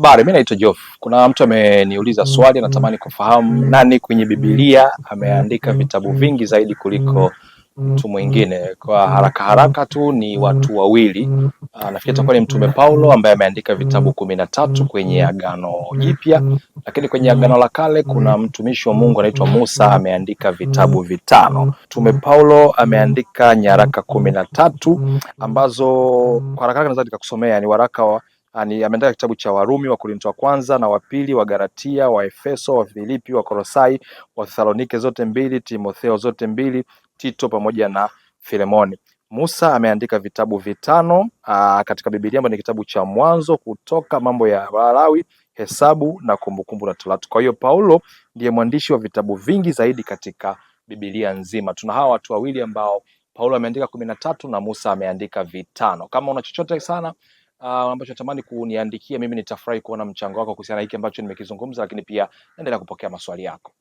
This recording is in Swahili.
Habari, mimi naitwa Joff. Kuna mtu ameniuliza swali, natamani kufahamu nani kwenye Biblia ameandika vitabu vingi zaidi kuliko mtu mwingine. Kwa haraka haraka tu ni watu wawili. Nafikiri itakuwa ni Mtume Paulo ambaye ameandika vitabu 13 kwenye Agano Jipya, lakini kwenye Agano la Kale kuna mtumishi wa Mungu anaitwa Musa ameandika vitabu 5. Mtume Paulo ameandika nyaraka 13 ambazo kwa haraka haraka naweza nikakusomea. Ni waraka wa ameandika kitabu cha Warumi, wa Korinto wa kwanza na wa pili, wa Galatia, wa Efeso, wa Filipi, wa Kolosai, wa Thesalonike zote mbili, Timotheo zote mbili, Tito pamoja na Filemoni. Musa ameandika vitabu 5 katika Biblia, ambapo ni kitabu cha Mwanzo, Kutoka, Mambo ya Walawi, Hesabu na Kumbukumbu la Torati. Kwa hiyo Paulo ndiye mwandishi wa vitabu vingi zaidi katika Biblia nzima. Tuna hawa watu wawili ambao Paulo ameandika 13 na Musa ameandika 5. Kama una chochote sana ambacho natamani kuniandikia, mimi nitafurahi kuona mchango wako kuhusiana na hiki ambacho nimekizungumza, lakini pia naendelea kupokea maswali yako.